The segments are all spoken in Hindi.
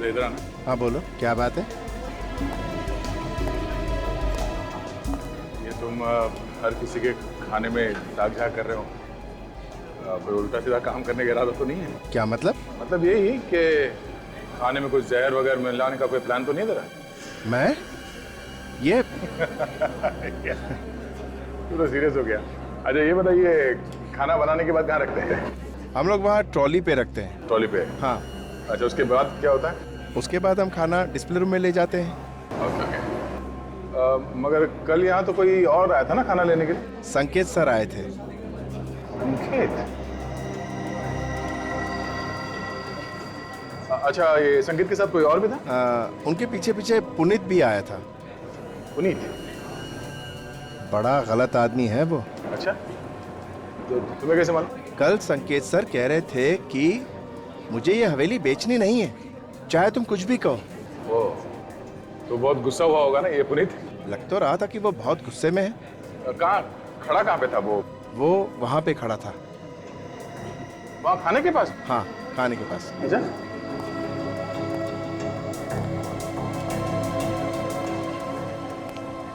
अच्छा इधर आना। हाँ बोलो, क्या बात है? ये तुम हर किसी के खाने में दाग झाग कर रहे हो, कोई उल्टा सीधा काम करने का इरादा तो नहीं है? क्या मतलब? मतलब यही कि खाने में कुछ जहर वगैरह मिलाने का कोई प्लान तो नहीं है तेरा? मैं ये तू तो सीरियस हो गया। अच्छा ये बताइए, खाना बनाने के बाद कहाँ रखते हैं? हम लोग वहाँ ट्रॉली पे रखते हैं। ट्रॉली पे? हाँ। अच्छा उसके बाद क्या होता है? उसके बाद हम खाना डिस्प्ले रूम में ले जाते हैं। ओके। मगर कल यहाँ तो कोई और आया था ना खाना लेने के लिए? संकेत सर आए थे। संकेत? अच्छा ये संकेत के साथ कोई और भी था? उनके पीछे पीछे पुनीत भी आया था। पुनीत? बड़ा गलत आदमी है वो। अच्छा तो तुम्हें कैसे मालूम? कल संकेत सर कह रहे थे कि मुझे ये हवेली बेचनी नहीं है, चाहे तुम कुछ भी कहो। ओ, तो बहुत गुस्सा हुआ होगा ना ये पुनीत? लग तो रहा था कि वो बहुत गुस्से में है। कहाँ खड़ा, कहाँ पे था वो? वो वहाँ पे खड़ा था। वहाँ खाने के पास? हाँ, खाने के पास। अच्छा।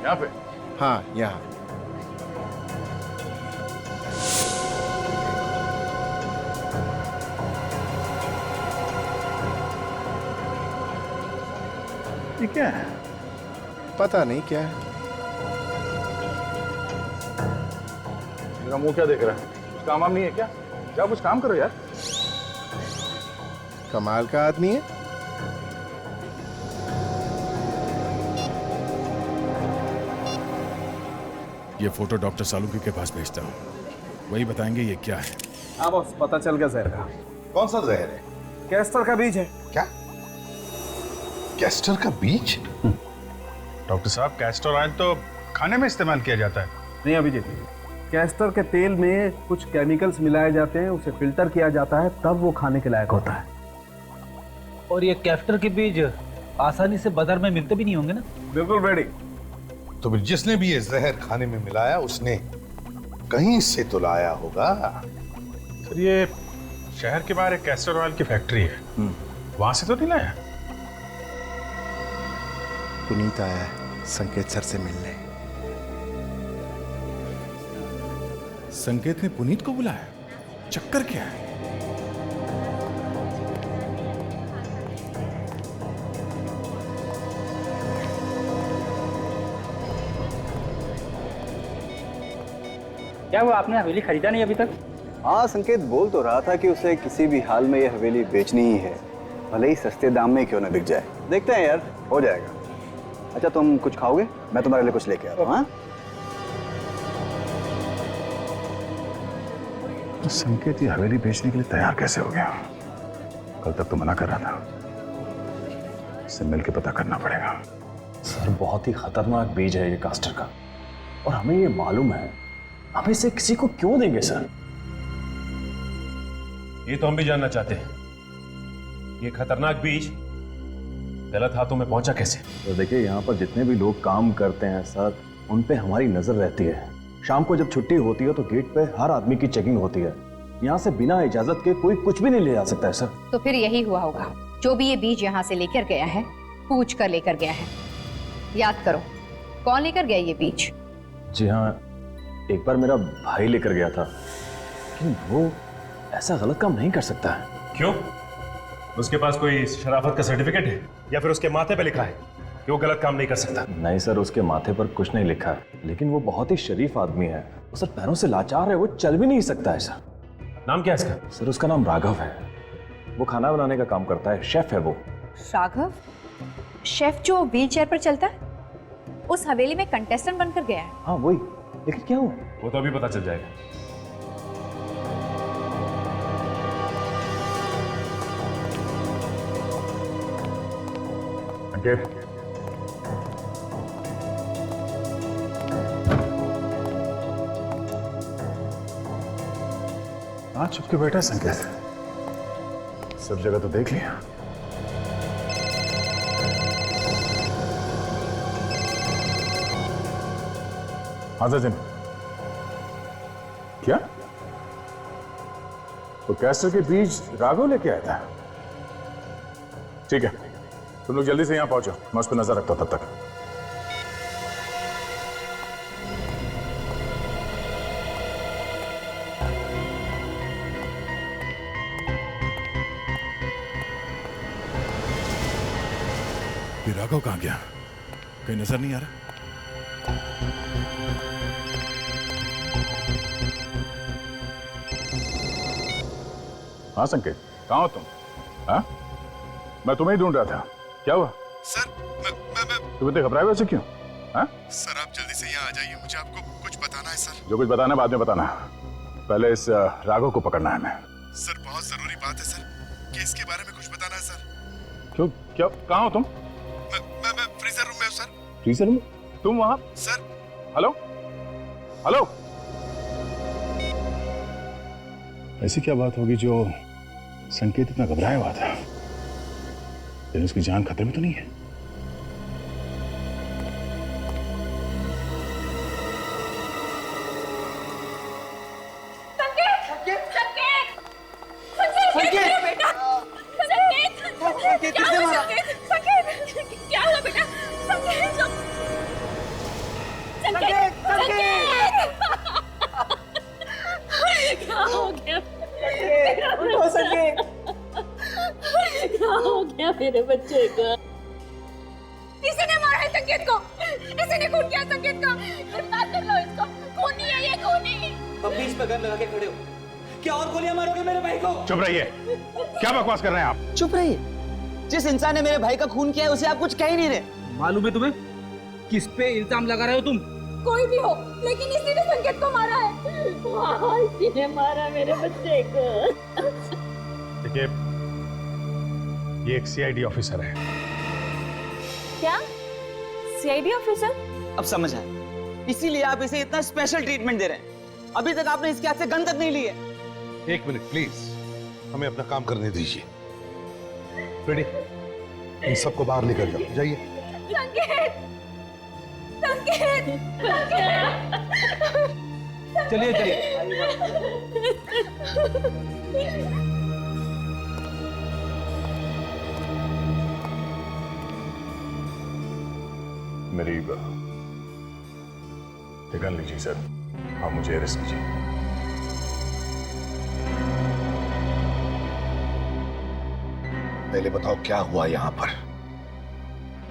यहाँ पे? हाँ, यहाँ। ये क्या है? पता नहीं क्या है। मेरा मुंह क्या देख रहा है? कुछ काम वाम नहीं है क्या? क्या कुछ काम करो यार। कमाल का आदमी है। ये फोटो डॉक्टर सालुंकी के पास भेजता हूँ, वही बताएंगे ये क्या है। हाँ बॉस, पता चल गया जहर का। कौन सा जहर है? कैस्टर का बीज है। क्या? कैस्टर का बीज? डॉक्टर साहब, कैस्टर ऑयल तो खाने में इस्तेमाल किया जाता है। नहीं अभिजीत, कैस्टर के तेल में कुछ केमिकल्स मिलाए जाते हैं, उसे फिल्टर किया जाता है, तब वो खाने के लायक होता है। और ये कैस्टर के बीज आसानी से बाजार में मिलते भी नहीं होंगे ना? बिल्कुल रेडी। तो फिर जिसने भी ये जहर खाने में मिलाया उसने कहीं से तो लाया होगा। सर ये शहर के बाहर एक कैस्टर ऑयल की फैक्ट्री है, वहां से तो नहीं लाया? पुनीत आया है संकेत सर से मिलने। संकेत ने पुनीत को बुलाया? चक्कर क्या है? क्या हुआ, आपने हवेली खरीदा नहीं अभी तक? हाँ, संकेत बोल तो रहा था कि उसे किसी भी हाल में यह हवेली बेचनी ही है, भले ही सस्ते दाम में क्यों ना बिक जाए। देखते हैं यार, हो जाएगा। अच्छा तुम कुछ खाओगे? मैं तुम्हारे लिए कुछ लेके आता हूँ। हाँ? संकेत ये हवेली बेचने के लिए तैयार कैसे हो गया? कल तक तो मना कर रहा था। इससे मिलकर पता करना पड़ेगा। सर बहुत ही खतरनाक बीज है ये कैस्टर का, और हमें ये मालूम है। हम इसे किसी को क्यों देंगे सर? ये तो हम भी जानना चाहते हैं। ये खतरनाक बीज गलत हाथों में पहुंचा कैसे? तो देखिए, यहाँ पर जितने भी लोग काम करते हैं सर, उन पे हमारी नजर रहती है। शाम को जब छुट्टी होती है तो गेट पे हर आदमी की चेकिंग होती है। यहाँ से बिना इजाजत के कोई कुछ भी नहीं ले जा सकता है सर। तो फिर यही हुआ होगा, जो भी ये बीज यहाँ से लेकर गया है, पूछ कर लेकर गया है। याद करो, कौन लेकर गया ये बीज? जी हाँ, एक बार मेरा भाई लेकर गया था, लेकिन वो ऐसा गलत काम नहीं कर सकता है। क्यों? उसके पास कोई शराफत का सर्टिफिकेट है या फिर उसके माथे पे लिखा है कि वो गलत काम नहीं कर सकता? नहीं सर, उसके माथे पर कुछ नहीं लिखा है, लेकिन वो बहुत ही शरीफ आदमी है। वो सर पैरों से लाचार है, वो चल भी नहीं सकता है सर। नाम क्या है इसका? सर उसका नाम राघव है। वो खाना बनाने का काम करता है, शेफ है वो। राघव? शेफ जो व्हील चेयर पर चलता है? उस हवेली में कंटेस्टेंट बनकर गया है? हाँ वही, लेकिन क्या हुआ? वो तो अभी पता चल जाएगा। हाँ, चुप के बैठा संकेत, सब जगह तो देख लिया। हाँ सचिन, क्या? तो कैस्टर के बीज राघव लेके आया था? ठीक है, तुम लोग जल्दी से यहाँ पहुंचो, मैं उस पर नजर रखता हूँ तब तक। ये राघव कहाँ गया? कहीं नजर नहीं आ रहा। हाँ संकेत, कहाँ हो तुम? हाँ, मैं तुम्हें ही ढूंढ रहा था। क्या हुआ? सर मैं तुम इतने घबराए वैसे क्यों? हाँ? सर आप जल्दी से यहाँ आ जाइए, मुझे आपको कुछ बताना है सर। जो कुछ बताना है बाद में बताना। पहले इस राघव को पकड़ना है हमें। सर बहुत जरूरी बात है सर, केस के बारे में कुछ बताना है सर। क्यों? क्या? कहाँ हो तुम? मैं फ्रीजर रूम में हूँ सर। फ्रीजर में? तुम वहाँ? सर। Hello hello. ऐसी क्या बात होगी जो संकेत इतना घबराया हुआ था? लेकिन उसकी जान खतरे में तो नहीं है? मेरे बच्चे को किसी ने मारा है संकेत को, किसी ने खून किया संकेत को। गिरफ्तार कर लो इसको, खूनी है ये, खूनी। अब बीच में गन लगा के खड़े हो, क्या और गोलियां मारोगे मेरे भाई को? चुप रहिए, क्या बकवास कर रहे हैं आप? चुप रहिए। जिस इंसान ने मेरे भाई का खून किया है उसे आप कुछ कह ही नहीं रहे। मालूम है तुम्हें किस पे इल्जाम लगा रहे हो तुम? कोई भी हो, लेकिन इसी ने संकेत को मारा है। हाँ, इसी ने मारा मेरे बच्चे को। देखिए, ये एक सीआईडी ऑफिसर है। क्या? CID officer? अब समझ आया, इसीलिए आप इसे इतना स्पेशल ट्रीटमेंट दे रहे हैं। अभी तक आपने इसके हाथ से गन तक नहीं ली है। एक मिनट प्लीज, हमें अपना काम करने दीजिए। रेडी, इन सबको बाहर लेकर जाओ, जाइए। संकेत, संकेत, चलिए चलिए। मेरी गन लीजिए सर। हाँ, मुझे अरेस्ट कीजिए। पहले बताओ क्या हुआ यहाँ पर,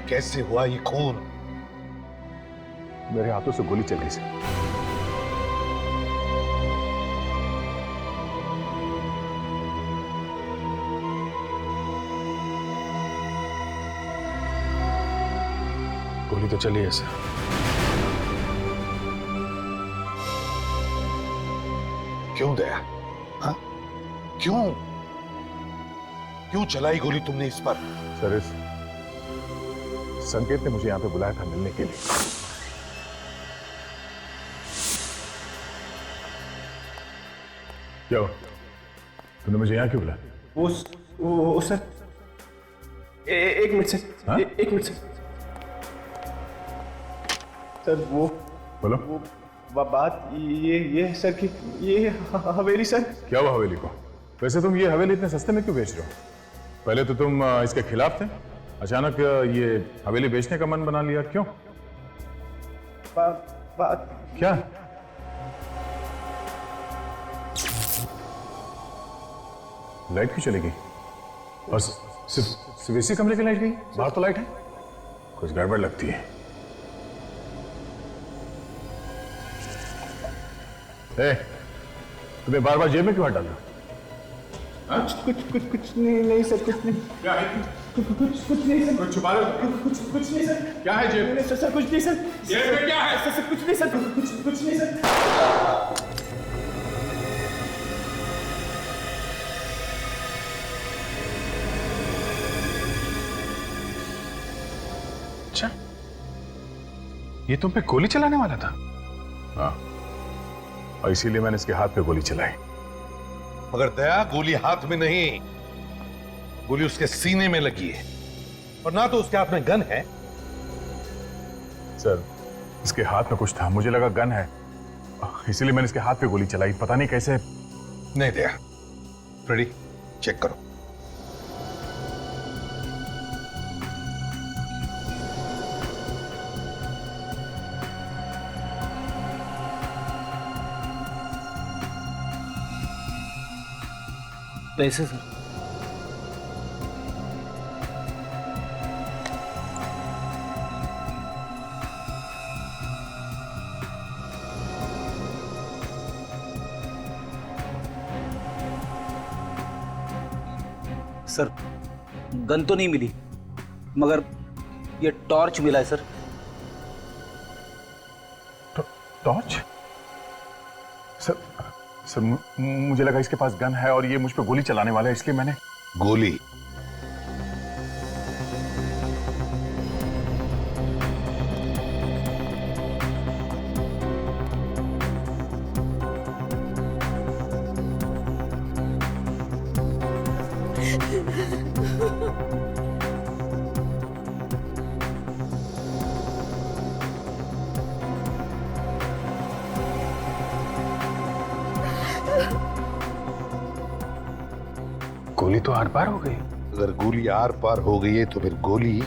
कैसे हुआ ये खून? मेरे हाथों से गोली चल गई सर। गोली तो चली है सर। क्यों दया? हाँ? क्यों चलाई गोली तुमने इस पर? सर, इस संकेत ने मुझे यहाँ पे बुलाया था मिलने के लिए। क्या हुआ? तुमने मुझे यहाँ क्यों बुलाया? वो सर, एक मिनट सर। हाँ? एक मिनट सर। सर वो बोलो। वो बात ये है सर कि ये हवेली सर। क्या हुआ हवेली को? वैसे तुम ये हवेली इतने सस्ते में क्यों बेच रहे हो? पहले तो तुम इसके खिलाफ थे, अचानक ये हवेली बेचने का मन बना लिया, क्यों? बात क्या? लाइट क्यों चली गई? और सिर्फ इसी कमरे की लाइट गई? बाहर तो लाइट है। कुछ गड़बड़ लगती है। तुम्हें बार बार जेब में क्यों हाथ डाल रहे हो? कुछ नहीं सर, कुछ नहीं। क्या है? कुछ नहीं सर। कुछ छुपा रहे हो? कुछ नहीं सर। क्या है जेब में? सर कुछ नहीं सर। जेब में क्या है? सर कुछ नहीं सर। कुछ नहीं सर। अच्छा, ये तुम पे गोली चलाने वाला था? हाँ, और इसीलिए मैंने इसके हाथ पे गोली चलाई। मगर दया, गोली हाथ में नहीं, गोली उसके सीने में लगी है। और ना तो उसके हाथ में गन है। सर, इसके हाथ में कुछ था, मुझे लगा गन है, इसीलिए मैंने इसके हाथ पे गोली चलाई। पता नहीं कैसे। नहीं दया, फ्रेडी चेक करो। पैसे सर। सर गन तो नहीं मिली, मगर ये टॉर्च मिला है सर। टॉर्च? सर मुझे लगा इसके पास गन है और ये मुझ पे गोली चलाने वाला है, इसलिए मैंने गोली? गोली तो आर पार हो गई। अगर गोली आर पार हो गई है तो फिर गोली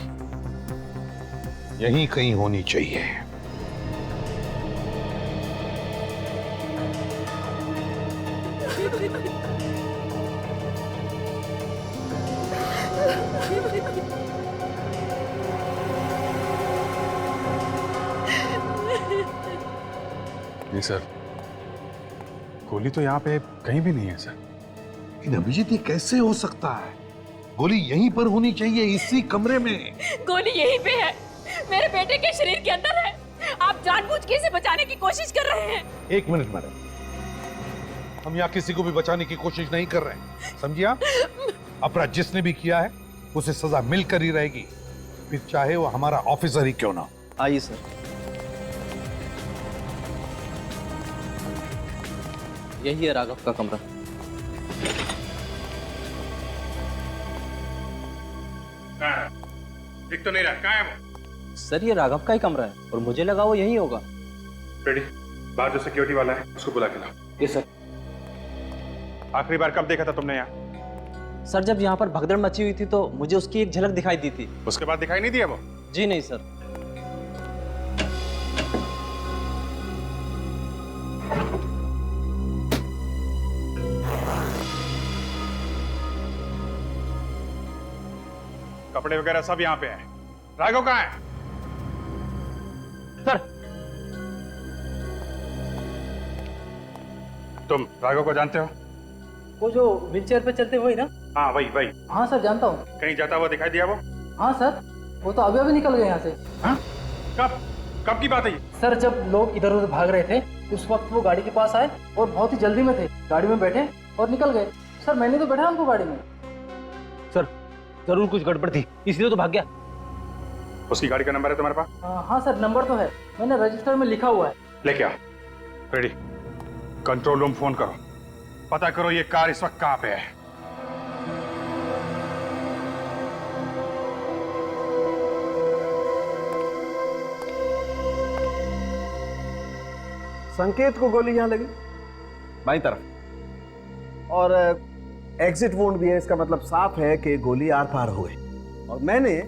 यहीं कहीं होनी चाहिए। नहीं सर, गोली तो यहाँ पे कहीं भी नहीं है सर। इन अभिजीत ये कैसे हो सकता है? गोली यहीं पर होनी चाहिए, इसी कमरे में। गोली यहीं पे है, मेरे बेटे के शरीर के अंदर है। आप जानबूझ के इसे बचाने की कोशिश कर रहे हैं। एक मिनट मैडम, हम यहाँ किसी को भी बचाने की कोशिश नहीं कर रहे हैं, समझिए आप? अपराध जिसने भी किया है उसे सजा मिलकर ही रहेगी, फिर चाहे वो हमारा ऑफिसर ही क्यों ना। आइए सर। यही है राघव का कमरा। दिख तो नहीं रहा, कहाँ है वो? सर ये राघव का ही कमरा है और मुझे लगा वो यही होगा। रेडी, बाहर जो सिक्योरिटी वाला है उसको बुला के लाओ। ये सर। आखिरी बार कब देखा था तुमने यहाँ? सर जब यहाँ पर भगदड़ मची हुई थी तो मुझे उसकी एक झलक दिखाई दी थी। उसके बाद दिखाई नहीं दिया वो? जी नहीं सर। कपड़े वगैरह सब यहाँ पे हैं। राघव कहाँ है? सर तुम राघव को जानते हो? वो जो व्हीलचेयर पे चलते हुए ना? हाँ वही वही। हाँ सर जानता हूँ। कहीं जाता हुआ दिखाई दिया वो? हाँ सर, वो तो अभी अभी निकल गए यहाँ से। हाँ? कब कब की बात है ये? सर जब लोग इधर उधर भाग रहे थे उस वक्त वो गाड़ी के पास आए और बहुत ही जल्दी में थे, गाड़ी में बैठे और निकल गए। सर मैंने तो बैठा उनको गाड़ी में। सर जरूर कुछ गड़बड़ थी इसलिए तो भाग गया। उसकी गाड़ी का नंबर है तुम्हारे पास? हाँ सर नंबर तो है, मैंने रजिस्टर में लिखा हुआ है। लेके आओ। रेडी, कंट्रोल रूम फोन करो, पता करो ये कार इस वक्त कहाँ पे है। संकेत को गोली यहां लगी बाईं तरफ, और एग्जिट वुंड भी है। इसका मतलब साफ है कि गोली आर पार हो गई। और मैंने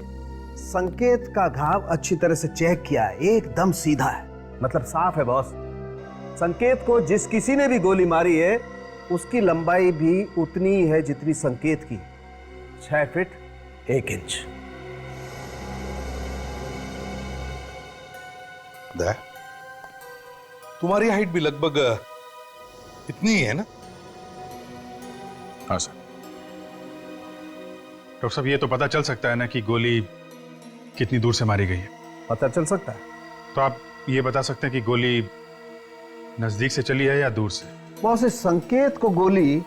संकेत का घाव अच्छी तरह से चेक किया है, एकदम सीधा है, मतलब साफ है बॉस। संकेत को जिस किसी ने भी गोली मारी है उसकी लंबाई भी उतनी ही है जितनी संकेत की, 6 फीट 1 इंच। तुम्हारी हाइट भी लगभग इतनी ही है ना? हाँ सर। डॉक्टर साहब ये तो पता चल सकता है ना कि गोली कितनी दूर से मारी गई है? पता चल सकता है। तो आप ये बता सकते हैं कि गोली नजदीक से चली है या दूर से? बॉस इस संकेत को गोली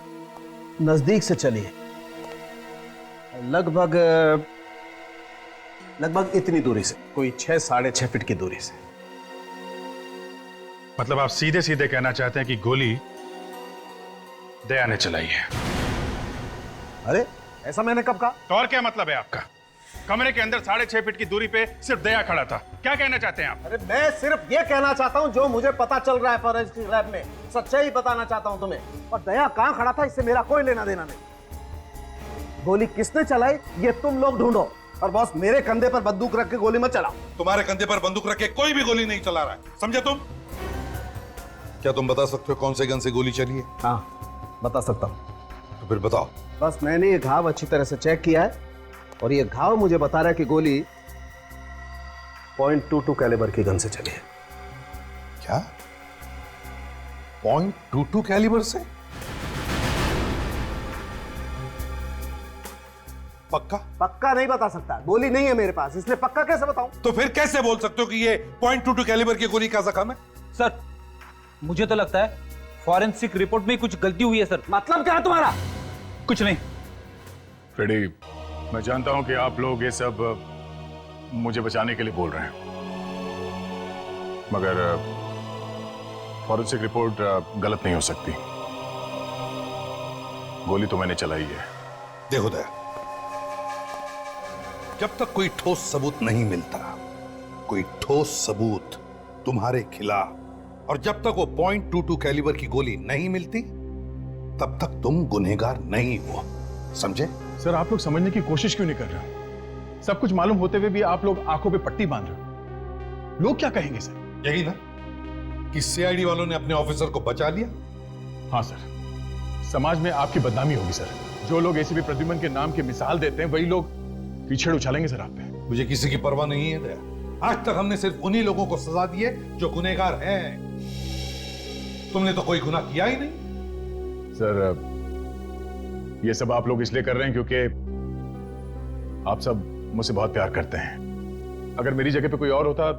नजदीक से चली है, लगभग इतनी दूरी से, कोई 6 साढ़े 6 फीट की दूरी से। मतलब आप सीधे सीधे कहना चाहते हैं कि गोली दया ने चलाई है? अरे ऐसा मैंने कब कहा? तो और क्या मतलब है आपका? कमरे के अंदर 6.5 फीट की दूरी पे सिर्फ दया खड़ा था, क्या कहना चाहते हैं आप? अरे मैं सिर्फ ये कहना चाहता हूँ जो मुझे पता चल रहा है फॉरेंसिक लैब में, सच्चाई बताना चाहता हूँ तुम्हें। और दया कहाँ खड़ा था इससे मेरा कोई लेना देना नहीं। गोली किसने चलाई ये तुम लोग ढूंढो, और बॉस मेरे कंधे पर बंदूक रख के गोली मत चलाओ। तुम्हारे कंधे पर बंदूक रख के कोई भी गोली नहीं चला रहा है, समझे तुम? क्या तुम बता सकते हो कौन से गन से गोली चली है? हाँ बता सकता हूँ। तो फिर बताओ। बस मैंने ये घाव अच्छी तरह से चेक किया है और ये घाव मुझे बता रहा है कि गोली .22 कैलिबर की गन से चली है। क्या? .22 कैलिबर से? पक्का? पक्का नहीं बता सकता, गोली नहीं है मेरे पास, इसलिए पक्का कैसे बताऊं? तो फिर कैसे बोल सकते हो कि ये .22 कैलिबर की गोली का जख्म है? सर मुझे तो लगता है फॉरेंसिक रिपोर्ट में कुछ गलती हुई है सर। मतलब क्या है तुम्हारा? कुछ नहीं। फ्रेडी, मैं जानता हूं कि आप लोग ये सब मुझे बचाने के लिए बोल रहे हैं, मगर फॉरेंसिक रिपोर्ट गलत नहीं हो सकती। गोली तो मैंने चलाई है। देखो दया, जब तक कोई ठोस सबूत नहीं मिलता, कोई ठोस सबूत तुम्हारे खिलाफ, और जब तक वो .22 कैलिबर की गोली नहीं मिलती, तब तक तुम गुनहगार नहीं हो, समझे? सर, आप लोग समझने की कोशिश क्यों नहीं कर रहे? सब कुछ मालूम होते हुए भी आप लोग आंखों पे पट्टी बांध रहे हो। लोग क्या कहेंगे सर? यही ना कि सीआईडी वालों ने अपने ऑफिसर को बचा लिया। हाँ सर, समाज में आपकी बदनामी होगी सर। जो लोग एसीपी प्रद्युमन के नाम की मिसाल देते हैं, वही लोग पीछे उछालेंगे सर आप पे। मुझे किसी की परवाह नहीं है दया। आज तक हमने सिर्फ उन्हीं लोगों को सजा दी है जो गुनहगार हैं। तुमने तो कोई गुनाह किया ही नहीं। सर, ये सब आप लोग इसलिए कर रहे हैं क्योंकि आप सब मुझसे बहुत प्यार करते हैं। अगर मेरी जगह पे कोई और होता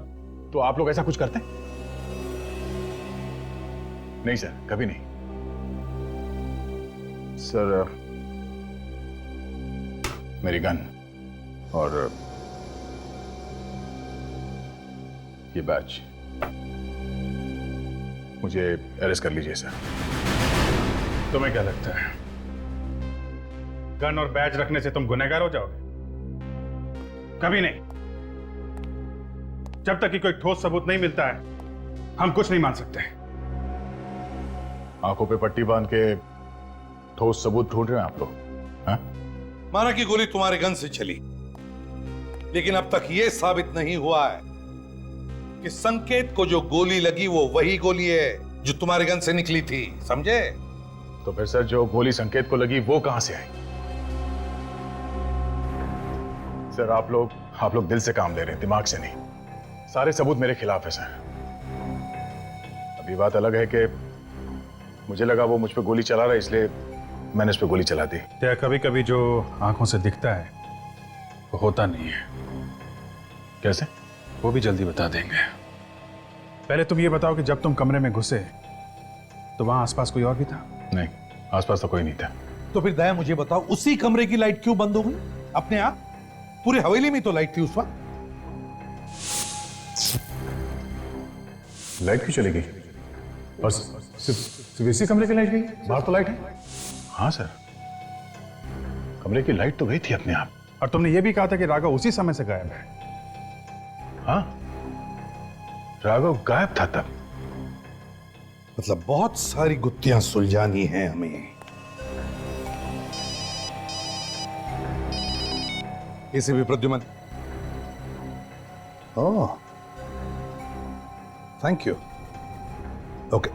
तो आप लोग ऐसा कुछ करते? नहीं सर, कभी नहीं। सर, मेरी गन और ये बैच, मुझे अरेस्ट कर लीजिए सर। तुम्हें क्या लगता है गन और बैच रखने से तुम गुनहगार हो जाओगे? कभी नहीं। जब तक कि कोई ठोस सबूत नहीं मिलता है, हम कुछ नहीं मान सकते। आंखों पे पट्टी बांध के ठोस सबूत ढूंढ रहे हैं आप लोग? हाँ? माना कि गोली तुम्हारे गन से चली, लेकिन अब तक यह साबित नहीं हुआ है कि संकेत को जो गोली लगी वो वही गोली है जो तुम्हारे गन से निकली थी, समझे? तो फिर सर, जो गोली संकेत को लगी वो कहां से आई? सर, आप लोग दिल से काम ले रहे हैं, दिमाग से नहीं। सारे सबूत मेरे खिलाफ है सर। अभी बात अलग है कि मुझे लगा वो मुझ पे गोली चला रहा है, इसलिए मैंने उस पे गोली चला दी। क्या कभी कभी जो आंखों से दिखता है वो होता नहीं है? कैसे? वो भी जल्दी बता देंगे। पहले तुम ये बताओ कि जब तुम कमरे में घुसे तो वहां आसपास कोई और भी था? नहीं, आसपास तो कोई नहीं था। तो फिर दया मुझे बताओ, उसी कमरे की लाइट क्यों बंद हो गई अपने आप? पूरे हवेली में तो लाइट थी उस वक्त। लाइट क्यों चली गई? और सिर्फ इसी कमरे की लाइट गई? बाहर तो लाइट है। हाँ सर, कमरे की लाइट तो गई थी अपने आप। और तुमने ये भी कहा था कि राघव उसी समय से गायब है। हाँ, राघव गायब था तब। मतलब बहुत सारी गुत्थियां सुलझानी हैं हमें। इसे भी प्रद्युमन। ओह, थैंक यू। ओके,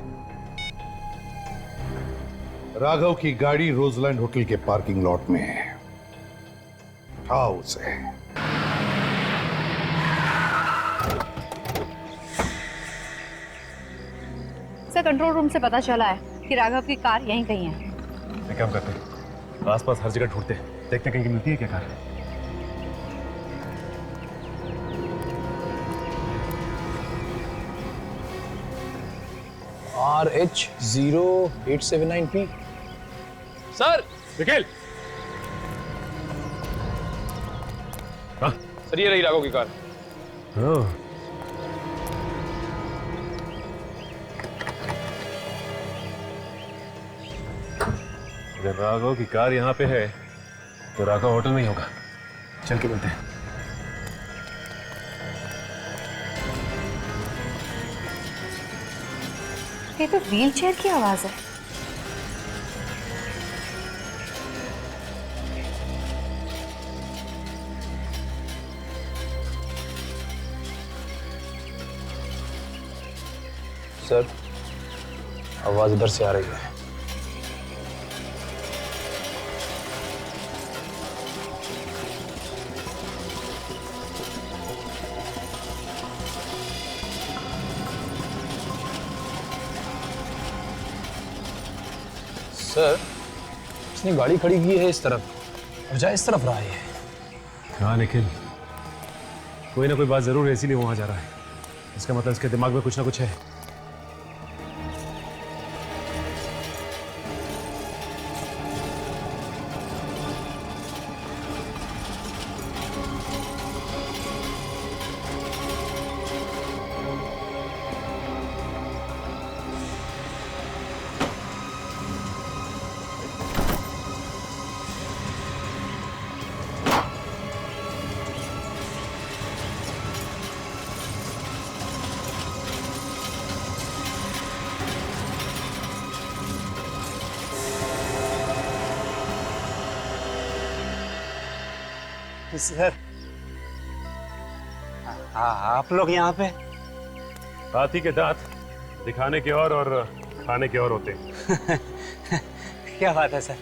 राघव की गाड़ी रोजलैंड होटल के पार्किंग लॉट में है। उठाओ उसे। सर, कंट्रोल रूम से पता चला है कि राघव की कार यहीं कहीं है। एक काम करते हैं, आसपास हर जगह ढूंढते हैं, देखते हैं कहीं मिलती है क्या कार। RH0879P। सर, निखिल। हाँ सर, ये रही राघव की कार। अगर राघव की कार यहाँ पे है तो राघव होटल में ही होगा। चल के मिलते हैं। ये तो व्हीलचेयर की आवाज है। सर, आवाज इधर से आ रही है। सर, उसने गाड़ी खड़ी की है इस तरफ और जा इस तरफ रहा है। हाँ निखिल, कोई ना कोई बात जरूर है, इसीलिए वहां जा रहा है। इसका मतलब इसके दिमाग में कुछ ना कुछ है। सर, आप लोग यहाँ पे? हाथी के दांत दिखाने के और खाने के और होते हैं। क्या बात है सर,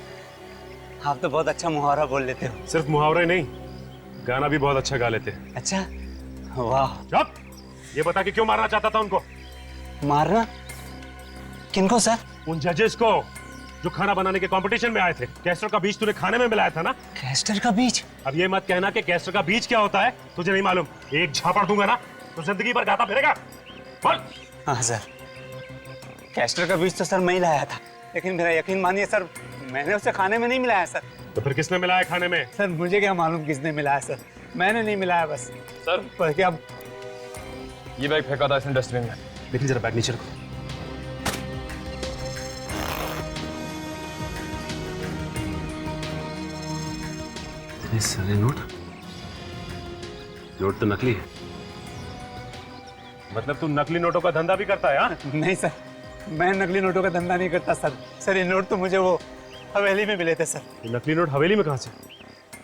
आप तो बहुत अच्छा मुहावरा बोल लेते हो। सिर्फ मुहावरे नहीं, गाना भी बहुत अच्छा गा लेते हैं। अच्छा, वाह। चुप! ये बता के क्यों मारना चाहता था उनको? मारना? किनको सर? उन जजेस को जो खाना बनाने के कंपटीशन में आए थे। कैस्टर का बीज तूने खाने में मिलाया था ना? कैस्टर का बीज? अब ये मत कहना कि कैस्टर का बीज क्या होता है तुझे नहीं मालूम। एक झापड़ दूंगा ना तो जिंदगी भर गाता फिरेगा। बोल। हाँ सर, कैस्टर का बीज तो सर मैं ही लाया था, लेकिन मेरा यकीन मानिए सर, मैंने उसे खाने में नहीं मिलाया सर। तो फिर किसने मिलाया खाने में? सर मुझे क्या मालूम किसने मिलाया सर, मैंने नहीं मिलाया बस। सर पर क्या ये बैग फेंका था इसने डस्टबिन में। लेकिन जरा बैग नीचे रखो। इतने सारे नोट तो नकली है। मतलब तू नकली नोटों का धंधा भी करता है? हाँ? नहीं सर, मैं नकली नोटों का धंधा नहीं करता सर। सर ये नोट तो मुझे वो हवेली में मिले थे सर। ये नकली नोट हवेली में कहाँ से?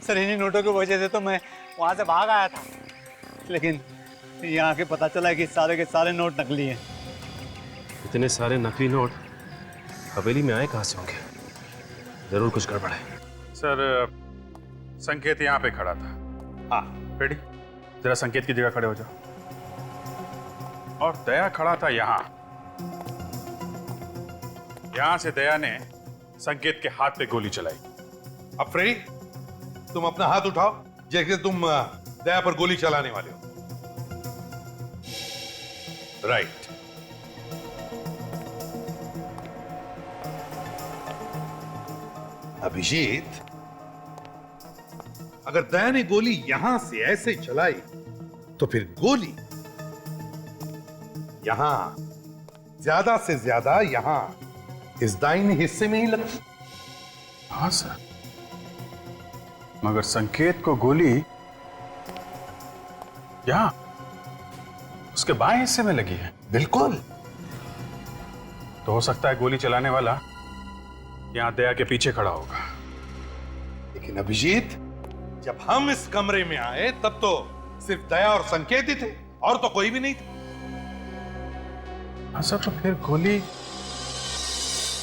सर इन्हीं नोटों की वजह से तो मैं वहां से भाग आया था, लेकिन यहाँ के पता चला कि सारे के सारे नोट नकली हैं। इतने सारे नकली नोट हवेली में आए कहाँ से होंगे? जरूर कुछ गड़बड़ है। सर, संकेत यहाँ पे खड़ा था। हाँ बेटी, जरा संकेत की जगह खड़े हो जाओ। और दया खड़ा था यहाँ। यहां से दया ने संकेत के हाथ पे गोली चलाई। अब फ्रेडी, तुम अपना हाथ उठाओ जैसे तुम दया पर गोली चलाने वाले हो। राइट। अभिजीत, अगर दया ने गोली यहां से ऐसे चलाई तो फिर गोली यहां, ज्यादा से ज्यादा यहां इस दाहिने हिस्से में ही लगती। हाँ सर, मगर संकेत को गोली यहां उसके बाएं हिस्से में लगी है। बिल्कुल। तो हो सकता है गोली चलाने वाला यहां दया के पीछे खड़ा होगा। लेकिन अभिजीत, जब हम इस कमरे में आए तब तो सिर्फ दया और संकेत ही थे, और तो कोई भी नहीं था। हाँ सर, तो फिर गोली,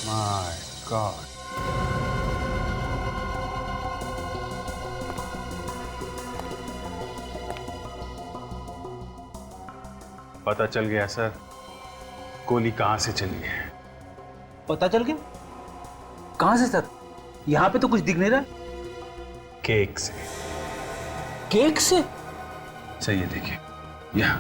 माय गॉड, पता चल गया सर, गोली कहां से चली है। पता चल गया? कहां से सर? यहां पे तो कुछ दिख नहीं रहा। केक से। केक से? सही है, देखिए यहां।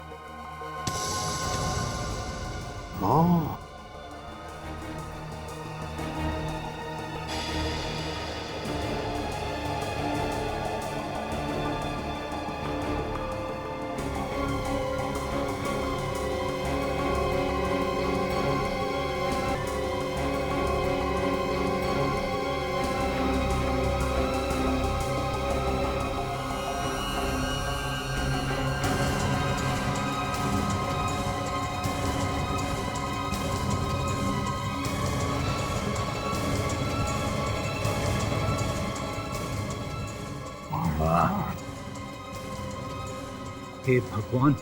हे भगवान,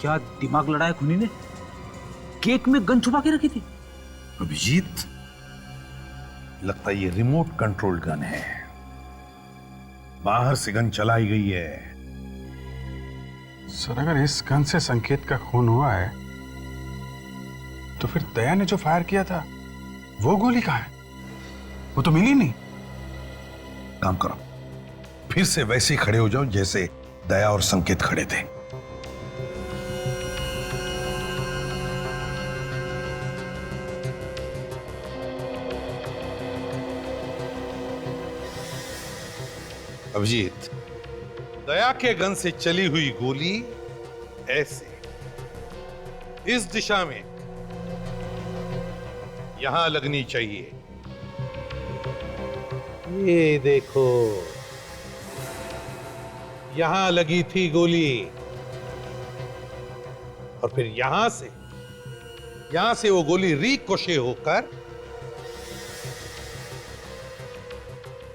क्या दिमाग लड़ाया खुनी ने? केक में गन छुपा के रखी थी। अभिजीत, लगता है ये रिमोट कंट्रोल गन है, बाहर से गन चलाई गई है। सर, अगर इस गन से संकेत का खून हुआ है तो फिर दया ने जो फायर किया था वो गोली कहां है? वो तो मिली नहीं। काम करो, फिर से वैसे ही खड़े हो जाओ जैसे दया और संकेत खड़े थे। अभिजीत, दया के गन से चली हुई गोली ऐसे इस दिशा में यहां लगनी चाहिए। ये देखो, यहां लगी थी गोली, और फिर यहां से वो गोली रिकोशे होकर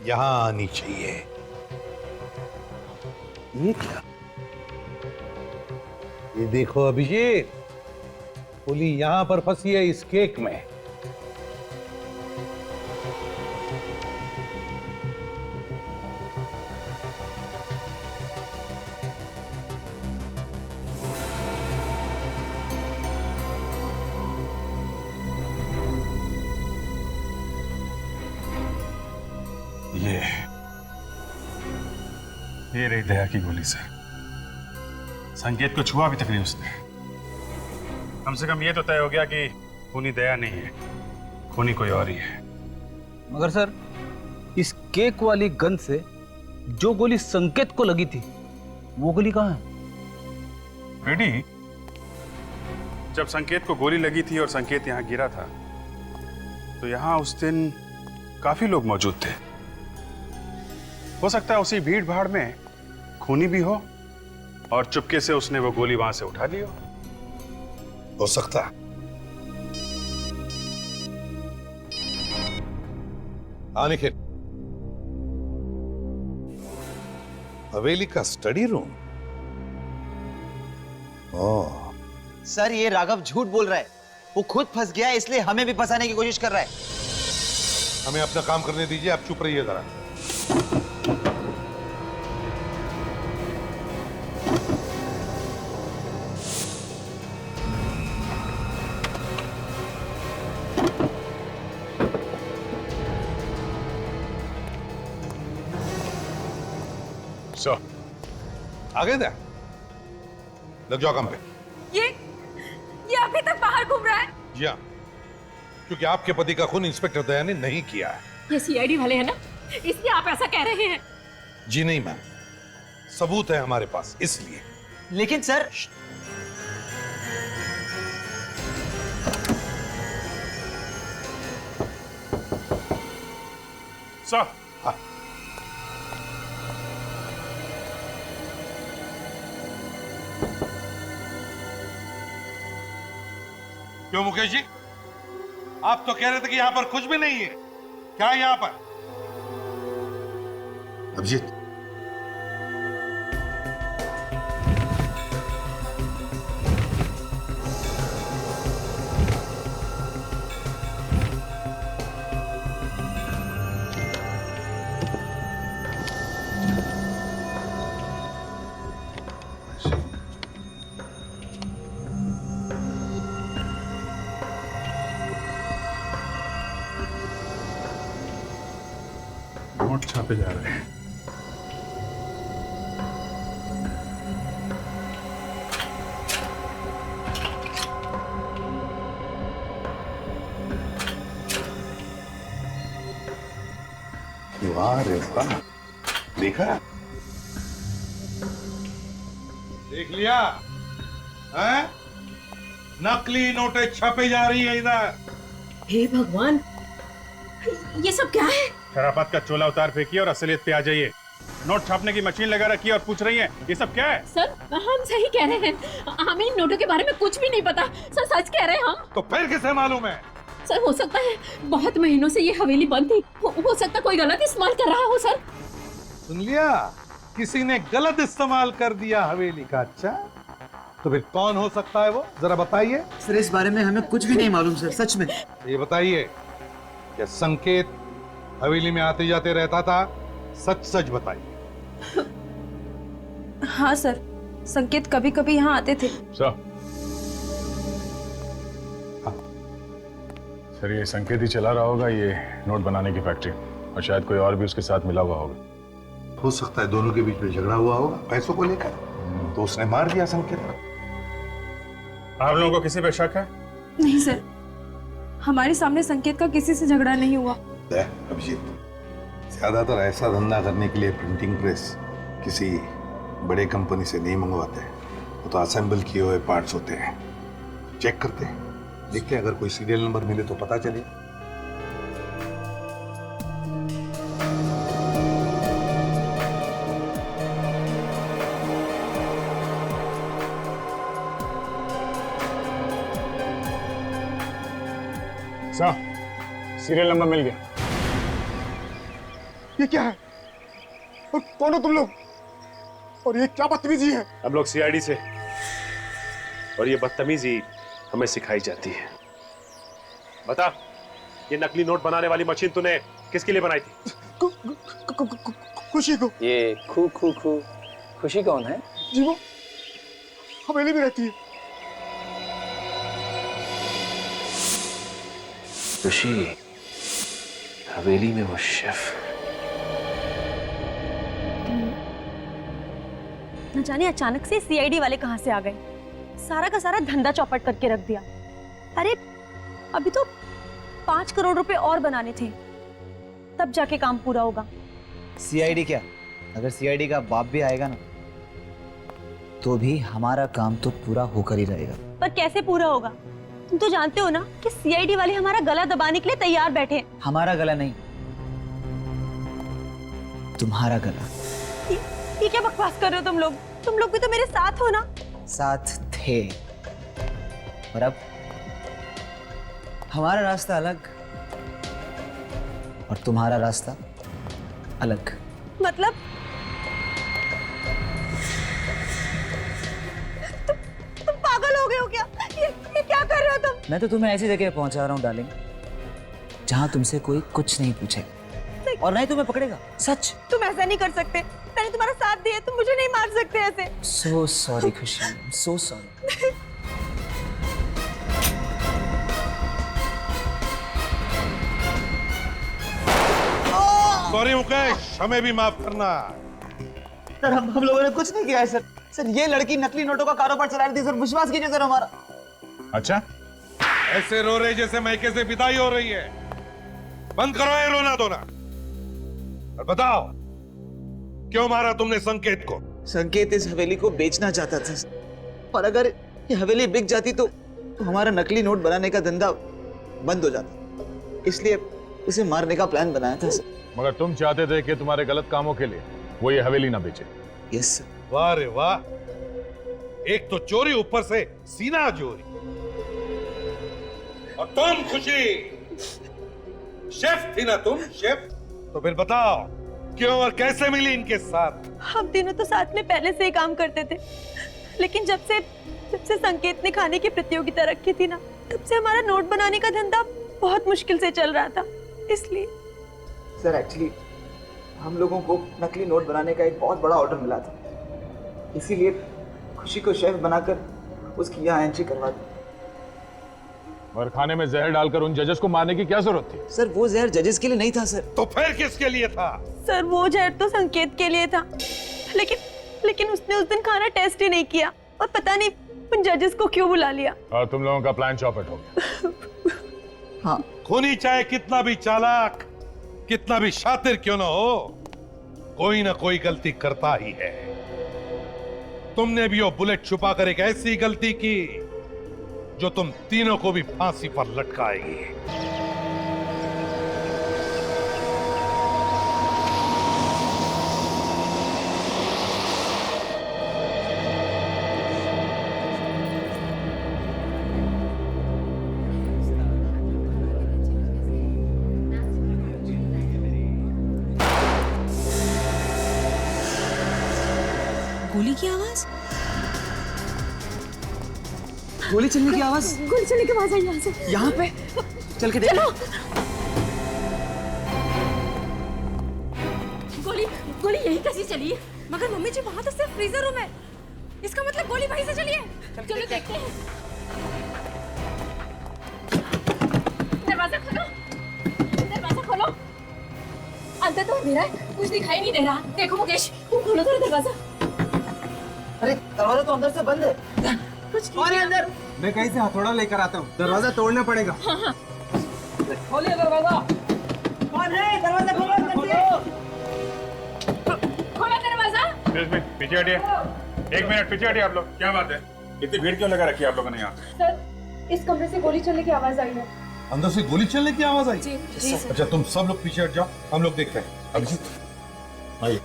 यहां आनी चाहिए। ये क्या? ये देखो अभिजीत, गोली यहां पर फंसी है इस केक में। ये रही दया की गोली से। संकेत को छुआ भी तक नहीं उसने। कम से कम ये तो तय हो गया कि खूनी दया नहीं है, खूनी कोई और ही है। मगर सर, इस केक वाली गन से जो गोली संकेत को लगी थी, वो गोली कहां है? बेटी, जब संकेत को गोली लगी थी और संकेत यहां गिरा था, तो यहां उस दिन काफी लोग मौजूद थे। हो सकता है उसी भीड़ भाड़ में खूनी भी हो और चुपके से उसने वो गोली वहां से उठा ली हो सकता। निखिल, हवेली का स्टडी रूम। ओह, सर ये राघव झूठ बोल रहा है। वो खुद फंस गया है, इसलिए हमें भी फंसाने की कोशिश कर रहा है। हमें अपना काम करने दीजिए, आप चुप रहिए जरा। आगे दे, लग जाओ काम पे। ये अभी तक बाहर घूम रहा है। जी हाँ, क्योंकि आपके पति का खून इंस्पेक्टर दया ने नहीं किया है। ये सीआईडी वाले हैं ना, इसलिए आप ऐसा कह रहे हैं। जी नहीं मैम, सबूत है हमारे पास, इसलिए। लेकिन सर, सर, क्यों मुकेश जी, आप तो कह रहे थे कि यहां पर कुछ भी नहीं है। क्या है यहां पर? अभिजीत, नोट छापे जा रहे हैं। वाह रे वाह, देखा? देख लिया है? नकली नोटें छापे जा रही है इधर। हे भगवान, ये सब क्या है? शराफत का चोला उतार फेंकिए और असलियत पे आ जाइए। नोट छापने की मशीन लगा रखी है और पूछ रही है ये सब क्या है? सर, हम सही कह रहे हैं, हमें इन नोटों के बारे में कुछ भी नहीं पता। सर, सच कह रहे हैं हम। तो फिर किसे मालूम है? सर, हो सकता है बहुत महीनों से ये हवेली बंद थी। हो सकता कोई गलत इस्तेमाल कर रहा हो। सर, सुन लिया, किसी ने गलत इस्तेमाल कर दिया हवेली का। अच्छा, तो फिर कौन हो सकता है वो, जरा बताइए। सर इस बारे में हमें कुछ भी नहीं मालूम सर, सच में। ये बताइए, क्या संकेत हवेली में आते जाते रहता था? सच सच बताइए। हाँ सर, संकेत कभी कभी यहाँ आते थे। सर ये संकेत ही चला रहा होगा ये नोट बनाने की फैक्ट्री, और शायद कोई और भी उसके साथ मिला हुआ होगा। हो सकता है दोनों के बीच में झगड़ा हुआ होगा पैसों को लेकर, तो उसने मार दिया संकेत को। आप लोगों को किसी पे शक है? नहीं सर, हमारे सामने संकेत का किसी से झगड़ा नहीं हुआ। अभिजीत, ज्यादातर ऐसा धंधा करने के लिए प्रिंटिंग प्रेस किसी बड़े कंपनी से नहीं मंगवाते हैं, वो तो असेंबल किए हुए पार्ट्स होते हैं। चेक करते हैं, देखते हैं अगर कोई सीरियल नंबर मिले तो पता चले। सीरियल नंबर मिल गया। ये क्या है और कौन हो तुम लोग और ये क्या बदतमीजी है? हम लोग सीआईडी से, और ये बदतमीजी हमें सिखाई जाती है। बता, ये नकली नोट बनाने वाली मशीन तूने किसके लिए बनाई थी? खुशी को। ये खुशी कौन है? जी वो हवेली में रहती है। खुशी हवेली में वो शेफ। न जाने अचानक से सीआईडी वाले कहां से आ गए, सारा का सारा धंधा चौपट करके रख दिया। अरे अभी तो 5 करोड़ रुपए और बनाने थे, तब जाके काम पूरा होगा। सीआईडी क्या, अगर सीआईडी का बाप भी आएगा ना तो भी हमारा काम तो पूरा होकर ही रहेगा। पर कैसे पूरा होगा? तुम तो जानते हो ना कि सीआईडी वाले हमारा गला दबाने के लिए तैयार बैठे हैं। हमारा गला नहीं, तुम्हारा गला। ये क्या बकवास कर रहे हो तुम लोग? तुम लोग भी तो मेरे साथ हो ना। साथ थे, और अब हमारा रास्ता अलग और तुम्हारा रास्ता अलग। मतलब तुम पागल हो गए हो क्या? ये क्या कर रहे हो तुम? मैं तो तुम्हें ऐसी जगह पहुंचा रहा हूं डार्लिंग, जहां तुमसे कोई कुछ नहीं पूछेगा और ना ही तुम्हें पकड़ेगा। सच। तुम ऐसा नहीं कर सकते, मैंने तुम्हारा साथ दिया, तुम मुझे नहीं मार सकते ऐसे। सो सॉरी खुशी, सो सॉरी। सॉरी मुकेश, हमें भी माफ करना। सर हम लोगों ने कुछ नहीं किया है सर। सर ये लड़की नकली नोटों का कारोबार चला रही थी सर, विश्वास कीजिए सर हमारा। अच्छा, ऐसे रो रहे जैसे मैके से विदाई हो रही है। बंद करो ये रोना धोना और बताओ क्यों मारा तुमने संकेत को? संकेत इस हवेली को बेचना चाहता था और अगर ये हवेली बिक जाती तो हमारा नकली नोट बनाने का धंधा बंद हो जाता, इसलिए उसे मारने का प्लान बनाया था सर। मगर तुम चाहते थे कि तुम्हारे गलत कामों के लिए वो ये हवेली ना बेचे। Yes sir. वाह रे वाह, एक तो चोरी, ऊपर से सीना चोरी। और तुम खुशी शेफ थी ना तुम? शेफ तो फिर बताओ क्यों और कैसे मिली इनके साथ? हम तीनों तो साथ में पहले से ही काम करते थे, लेकिन जब से संकेत ने खाने की प्रतियोगिता रखी थी ना, तब से हमारा नोट बनाने का धंधा बहुत मुश्किल से चल रहा था। इसलिए सर एक्चुअली हम लोगों को नकली नोट बनाने का एक बहुत बड़ा ऑर्डर मिला था, इसीलिए खुशी को शेफ बनाकर उसकी यहाँ एंट्री करवा दी। और खाने में जहर डालकर उन जजेस को मारने की क्या जरूरत थी? सर वो जहर जजेस के लिए नहीं था सर। तो फिर किसके लिए था? सर वो जहर तो संकेत के लिए था, लेकिन उसने उस दिन खाना टेस्ट ही नहीं किया और पता नहीं उन जजेस को क्यों बुला लिया। और तुम लोगों का प्लान चौपट हो गया। हाँ। खूनी चाहे कितना भी चालाक, कितना भी शातिर क्यों ना हो, कोई ना कोई गलती करता ही है। तुमने भी वो बुलेट छुपाकर एक ऐसी गलती की जो तुम तीनों को भी फांसी पर लटकाएगी। गोली की आवाज, गोली चलने की आवाज, गोली चलने की आवाज आई यहाँ से। यहाँ पे चल के देखो। गोली यही कैसी चली है? मगर मम्मी जी वहां तो सिर्फ फ्रीजर रूम है, इसका मतलब गोली वहीं से चली है। चलो देखते हैं। दरवाजा अंदर तो अंधेरा है, कुछ दिखाई नहीं दे रहा। देखो मुकेश, तुम खोलो जरा दरवाजा। अरे दरवाजा तो अंदर से बंद है। कुछ कौन है अंदर? मैं कहीं से हथौड़ा लेकर आता हूँ, दरवाजा तोड़ना पड़ेगा। हाँ। खोलिए दरवाजा। कौन है? दरवाजा खोलो। खोलो दरवाजा। पीछे हटिए, 1 मिनट पीछे हटिए आप लोग। क्या बात है, इतनी भीड़ क्यों लगा रखी है आप लोगों ने यहाँ? सर, इस कमरे से गोली चलने की आवाज आई है। अंदर से गोली चलने की आवाज आई? जी सर। अच्छा तुम सब लोग पीछे हट जाओ, हम लोग देखते हैं। अभिजीत आइए।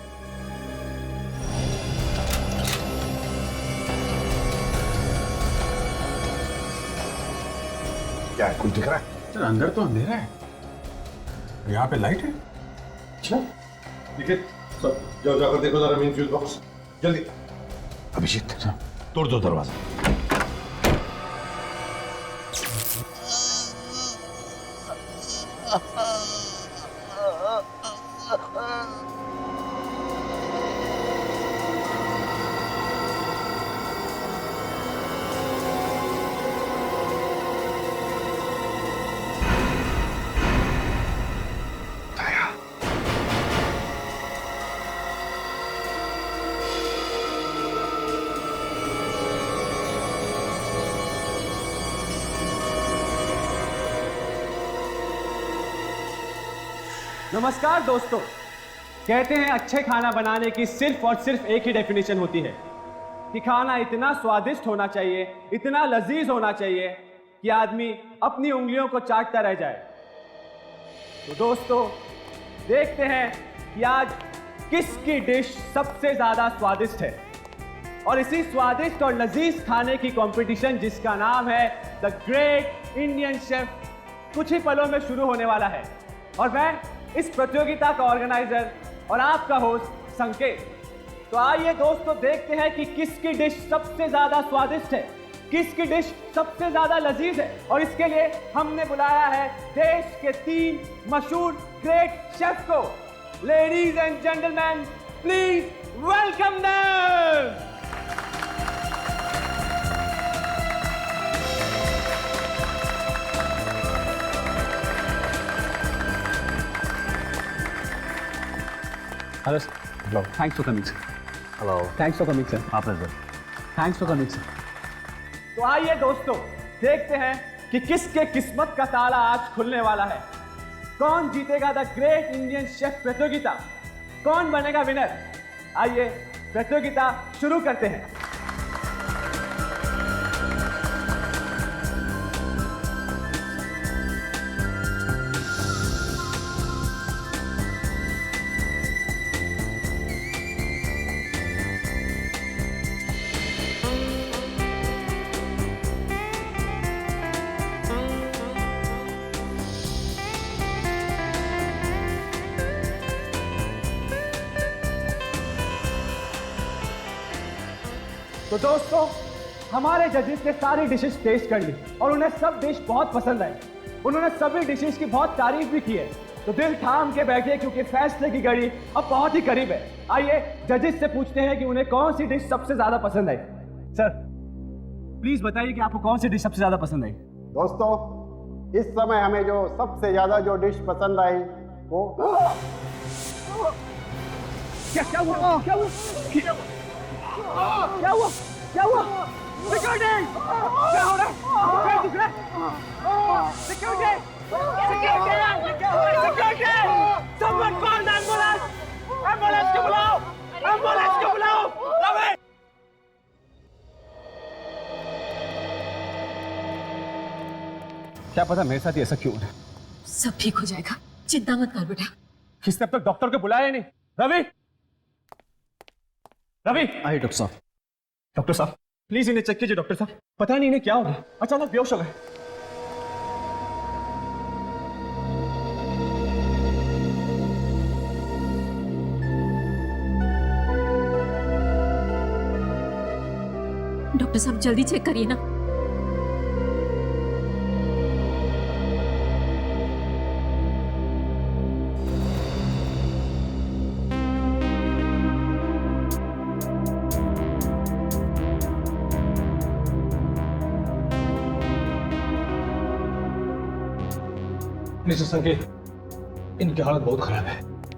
क्या है, कुछ दिख रहा है? सर अंदर तो अंधेरा है, यहाँ पे लाइट है। अच्छा ठीक है, सब जाओ, जाकर देखो जरा मेन फ्यूज बॉक्स, जल्दी। अभिजीत तोड़ दो दरवाजा। नमस्कार दोस्तों। कहते हैं अच्छे खाना बनाने की सिर्फ और सिर्फ एक ही डेफिनेशन होती है कि खाना इतना स्वादिष्ट होना चाहिए, इतना लजीज होना चाहिए कि आदमी अपनी उंगलियों को चाटता रह जाए। तो दोस्तों देखते हैं कि आज किसकी डिश सबसे ज्यादा स्वादिष्ट है, और इसी स्वादिष्ट और लजीज खाने की कंपटीशन जिसका नाम है द ग्रेट इंडियन शेफ कुछ ही पलों में शुरू होने वाला है। और मैं इस प्रतियोगिता का ऑर्गेनाइजर और आपका होस्ट संकेत। तो आइए दोस्तों देखते हैं कि किसकी डिश सबसे ज्यादा स्वादिष्ट है, किसकी डिश सबसे ज्यादा लजीज है। और इसके लिए हमने बुलाया है देश के 3 मशहूर ग्रेट शेफ को। Ladies and gentleman, please welcome them. Hello, sir. Hello. Thanks for coming, sir. Hello. Thanks for coming, sir. My pleasure. Thanks for coming, sir. तो आइए दोस्तों देखते हैं कि किसके किस्मत का ताला आज खुलने वाला है। कौन जीतेगा द ग्रेट इंडियन शेफ प्रतियोगिता, कौन बनेगा विनर। आइए प्रतियोगिता शुरू करते हैं। तो दोस्तों हमारे जजेस ने सारी डिशेस टेस्ट कर ली और उन्हें सब डिश बहुत पसंद आई। उन्होंने सभी डिशेस की बहुत तारीफ भी की है। तो दिल थाम के बैठिए क्योंकि फैसले की घड़ी अब बहुत ही करीब है। आइए जजेस से पूछते हैं कि उन्हें कौन सी डिश सबसे ज्यादा पसंद आई। सर प्लीज बताइए कि आपको कौन सी डिश सबसे ज्यादा पसंद आई। दोस्तों इस समय हमें जो सबसे ज्यादा जो डिश पसंद आई वो क्या हुआ? क्या हुआ? क्या हुआ? क्या हुआ? सिक्योरिटी! क्या हो रहा है? क्या दिख रहा है? Security! Security! Someone call the ambulance! Ambulance को बुलाओ! एम्बुलेंस को बुलाओ! रवि! क्या पता मेरे साथ ही ऐसा क्यों हो रहा है? सब ठीक हो जाएगा, चिंता मत कर बेटा। किसने अब तक डॉक्टर को बुलाया नहीं? रवि! रवि! आइए डॉक्टर साहब। डॉक्टर साहब प्लीज इन्हें चेक कीजिए। डॉक्टर साहब पता नहीं इन्हें क्या हो गया, अचानक बेहोश हो गए। डॉक्टर साहब जल्दी चेक करिए ना। मिस्टर संकेत, इनकी हालत बहुत खराब है।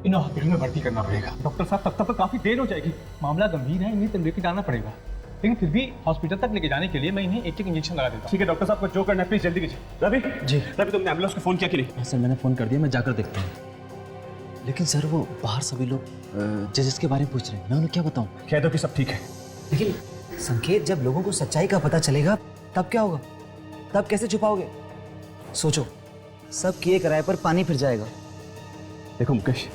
इन्हें हॉस्पिटल में भर्ती करना पड़ेगा। डॉक्टर साहब तब तक काफी देर हो जाएगी। मामला गंभीर है, इन्हें तो लेके जाना पड़ेगा, लेकिन फिर भी हॉस्पिटल तक लेके जाने के लिए मैं इन्हें एक इंजेक्शन लगा देता हूँ। ठीक है डॉक्टर साहब को जो करना है प्लीज जल्दी कीजिए। रवि जी। रवि तुमने एम्बुलेंस को फोन किया कि नहीं? सर मैंने फोन कर दिया, मैं जाकर देखता हूँ। लेकिन सर वो बाहर सभी लोग जजेस के बारे में पूछ रहे हैं, मैं उन्हें क्या बताऊँ? कह दो कि सब ठीक है। लेकिन संकेत, जब लोगों को सच्चाई का पता चलेगा तब क्या होगा? तब कैसे छुपाओगे? सोचो, सब किए कराए पर पानी फिर जाएगा। देखो मुकेश,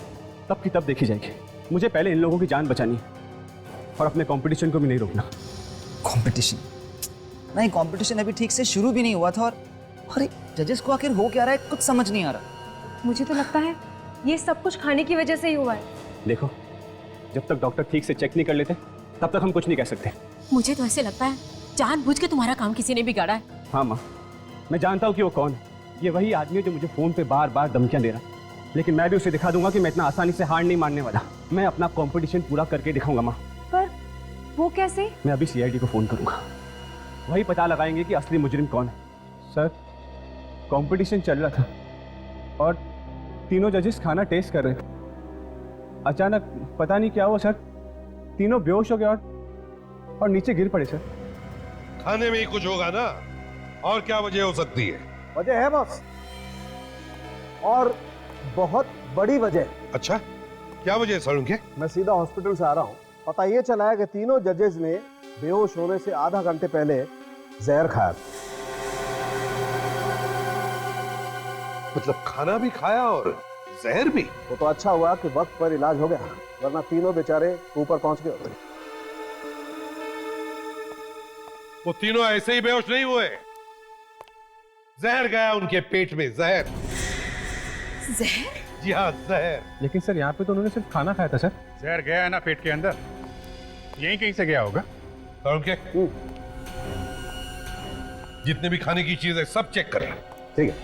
तब की तब देखी जाएगी। मुझे पहले इन लोगों की जान बचानी है और अपने कंपटीशन को भी नहीं रोकना। कंपटीशन नहीं, कंपटीशन अभी ठीक से शुरू भी नहीं हुआ था और अरे जजेस को आखिर हो क्या रहा है कुछ समझ नहीं आ रहा। मुझे तो लगता है ये सब कुछ खाने की वजह से ही हुआ है। देखो, जब तक डॉक्टर ठीक से चेक नहीं कर लेते तब तक हम कुछ नहीं कह सकते। मुझे तो ऐसे लगता है जानबूझ के तुम्हारा काम किसी ने बिगाड़ा है। हाँ माँ, मैं जानता हूँ कि वो कौन है। ये वही आदमी है जो मुझे फोन पे बार बार धमकियां दे रहा है, लेकिन मैं भी उसे दिखा दूंगा कि मैं इतना आसानी से हार नहीं मानने वाला। मैं अपना कंपटीशन पूरा करके दिखाऊंगा माँ। पर वो कैसे? मैं अभी सीआईडी को फोन करूंगा, वही पता लगाएंगे कि असली मुजरिम कौन है। सर, कंपटीशन चल रहा था और तीनों जजेस खाना टेस्ट कर रहे थे। अचानक पता नहीं क्या हुआ सर, तीनों बेहोश हो गए और नीचे गिर पड़े सर। खाने में ही कुछ होगा ना, और क्या वजह हो सकती है? वजह है बॉस, और बहुत बड़ी वजह। अच्छा, क्या वजह है सालुंके? मैं सीधा हॉस्पिटल से आ रहा हूँ। पता ये चला है कि तीनों जजेस ने बेहोश होने से आधा घंटे पहले जहर खाया। मतलब खाना भी खाया और जहर भी? वो तो अच्छा हुआ कि वक्त पर इलाज हो गया, वरना तीनों बेचारे ऊपर पहुंच गए होते। वो तीनों ऐसे ही बेहोश नहीं हुए, जहर गया उनके पेट में, जहर। जहर? जी हाँ, जहर। लेकिन सर यहाँ पे तो उन्होंने सिर्फ खाना खाया था सर। जहर गया है ना पेट के अंदर, यहीं कहीं से गया होगा। सालुंके, जितने भी खाने की चीज है सब चेक करें। ठीक है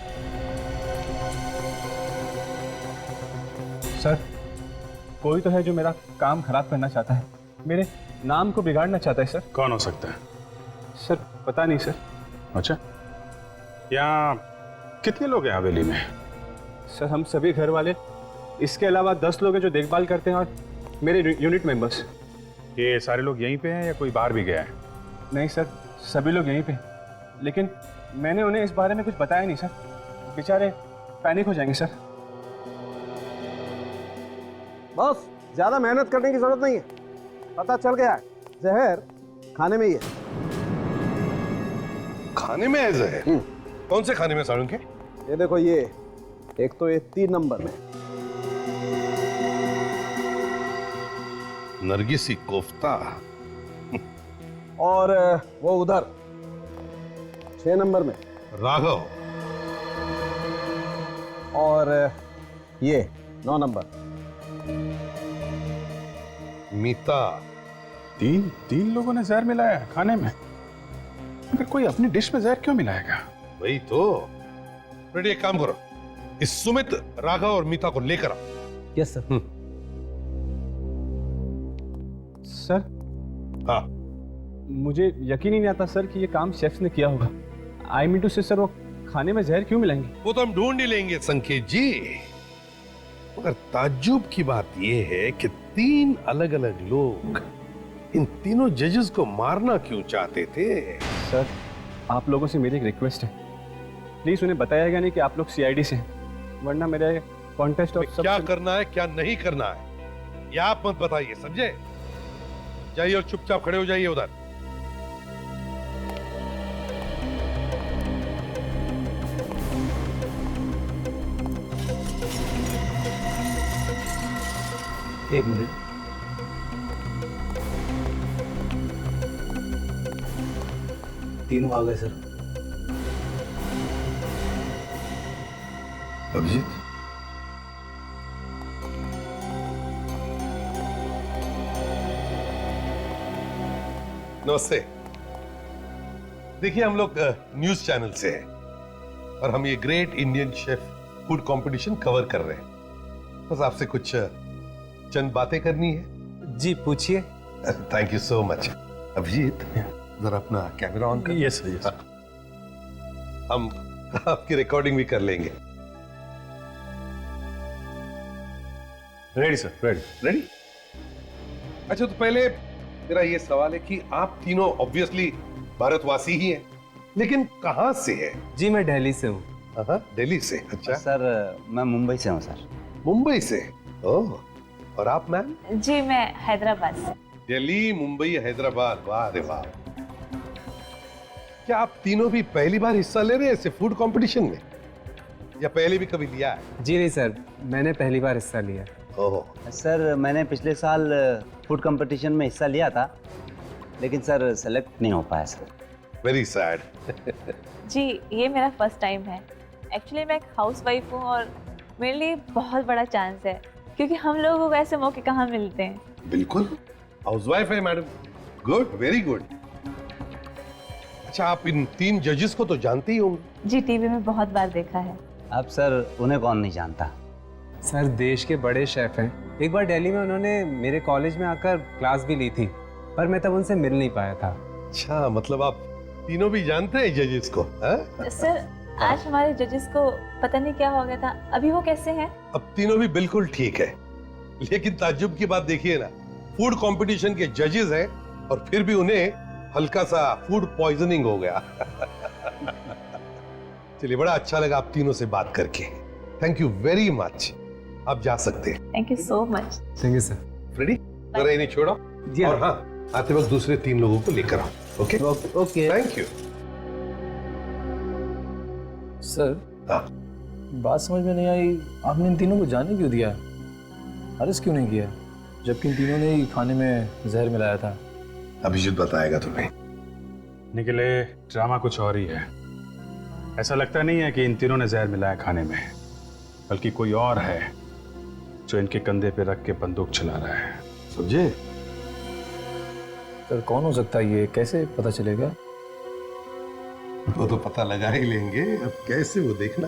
सर, कोई तो है जो मेरा काम खराब करना चाहता है, मेरे नाम को बिगाड़ना चाहता है सर। कौन हो सकता है? सर पता नहीं सर। अच्छा, यहाँ कितने लोग हैं हवेली में? सर हम सभी घर वाले, इसके अलावा 10 लोग हैं जो देखभाल करते हैं और मेरे यूनिट मेंबर्स। ये सारे लोग यहीं पे हैं या कोई बाहर भी गया है? नहीं सर, सभी लोग यहीं पे, लेकिन मैंने उन्हें इस बारे में कुछ बताया नहीं सर, बेचारे पैनिक हो जाएंगे सर। बस ज्यादा मेहनत करने की जरूरत नहीं है, पता चल गया है जहर खाने में ही है। खाने में है जहर? कौन से खाने में सालुंके? ये देखो, ये एक तो ये 3 नंबर में नरगिसी कोफ्ता, और वो उधर 6 नंबर में राघव, और ये 9 नंबर मीता। तीन लोगों ने जहर मिलाया है खाने में? अगर कोई अपनी डिश में जहर क्यों मिलाएगा? वही तो। रेडी, एक काम करो, इस सुमित, राघव और मीता को लेकर आओ। Yes sir. सर? हाँ। मुझे यकीन ही नहीं आता सर कि ये काम शेफ्स ने किया होगा। आई मीन टू से सर, वो खाने में जहर क्यों मिलाएंगे? वो तो हम ढूंढ ही लेंगे संकेत जी, मगर ताज्जुब की बात यह है कि 3 अलग अलग लोग इन तीनों जजेस को मारना क्यों चाहते थे? सर, आप लोगों से मेरी एक रिक्वेस्ट है, प्लीज उन्हें बताया गया नहीं कि आप लोग सीआईडी से हैं, वरना मेरे कॉन्टेस्ट और क्या करना है क्या नहीं करना है ये आप मत बताइए, समझे? जाइए और चुपचाप खड़े हो जाइए उधर। एक मिनट, तीनों आ गए सर। अभिजीत, नमस्ते। देखिए, हम लोग न्यूज चैनल से हैं और हम ये great Indian chef food competition cover कर रहे हैं। बस आपसे कुछ चंद बातें करनी है। जी पूछिए। Thank you so much. Abhijit, जरा अपना कैमरा ऑन कर। Yes yes. हम आपकी रिकॉर्डिंग भी कर लेंगे। Ready sir, ready. रेडी? अच्छा, तो पहले मेरा ये सवाल है कि आप तीनों ऑब्वियसली भारतवासी ही हैं, लेकिन कहाँ से हैं? जी मैं दिल्ली से हूँ। दिल्ली से? अच्छा सर मैं मुंबई से हूँ सर। मुंबई से? ओह, और आप मैम? जी मैं हैदराबाद से। दिल्ली, मुंबई, हैदराबाद, वाह रे वाह। क्या आप तीनों भी पहली बार हिस्सा ले रहे हैं ऐसे फूड कंपटीशन में, या पहले भी कभी लिया है? जी नहीं सर, मैंने पहली बार हिस्सा लिया। ओह सर मैंने पिछले साल फूड कंपटीशन में हिस्सा लिया था, लेकिन सर सेलेक्ट नहीं हो पाया सर। Very sad. जी ये मेरा फर्स्ट टाइम है। एक्चुअली मैं एक हाउसवाइफ हूँ और मेरे लिए बहुत बड़ा चांस है, क्योंकि हम लोगों को ऐसे मौके कहाँ मिलते हैं। बिल्कुल, हाउसवाइफ है मैडम। Good, very good. अच्छा, आप इन 3 जजेस को तो जानते ही होंगे? जी टीवी में बहुत बार देखा है। अब सर उन्हें कौन नहीं जानता। सर देश के बड़े शेफ हैं। एक बार दिल्ली में उन्होंने मेरे कॉलेज में आकर क्लास भी ली थी, पर मैं तब उनसे मिल नहीं पाया था। अच्छा, मतलब आप तीनों भी जानते हैं जजेस को? सर आज हमारे जजेस को पता नहीं क्या हो गया था, अभी वो कैसे हैं? अब तीनों भी बिल्कुल ठीक है, लेकिन ताज्जुब की बात देखिए ना, फूड कंपटीशन के जजेस हैं और फिर भी उन्हें हल्का सा फूड पॉइजनिंग हो गया। चलिए, बड़ा अच्छा लगा आप तीनों से बात करके। Thank you very much. आप जा सकते हैं। Thank you so much. Thank you sir. Ready? जरा इन्हें छोड़ो। और हाँ, आते वक्त दूसरे 3 लोगों को लेकर आओ। Okay okay, thank you. Sir बात समझ में नहीं आई, आपने इन तीनों को जाने क्यों दिया, अरेस्ट क्यों नहीं किया, जबकि इन तीनों ने ही खाने में जहर मिलाया था? अभिजीत बताएगा तुम्हें। निकले ड्रामा कुछ और ही है। ऐसा लगता नहीं है कि इन तीनों ने जहर मिलाया खाने में, बल्कि कोई और है जो इनके कंधे पे रख के बंदूक चला रहा है। समझे? सर कौन हो सकता है ये, कैसे पता चलेगा? वो तो पता लगा ही लेंगे, अब कैसे वो देखना।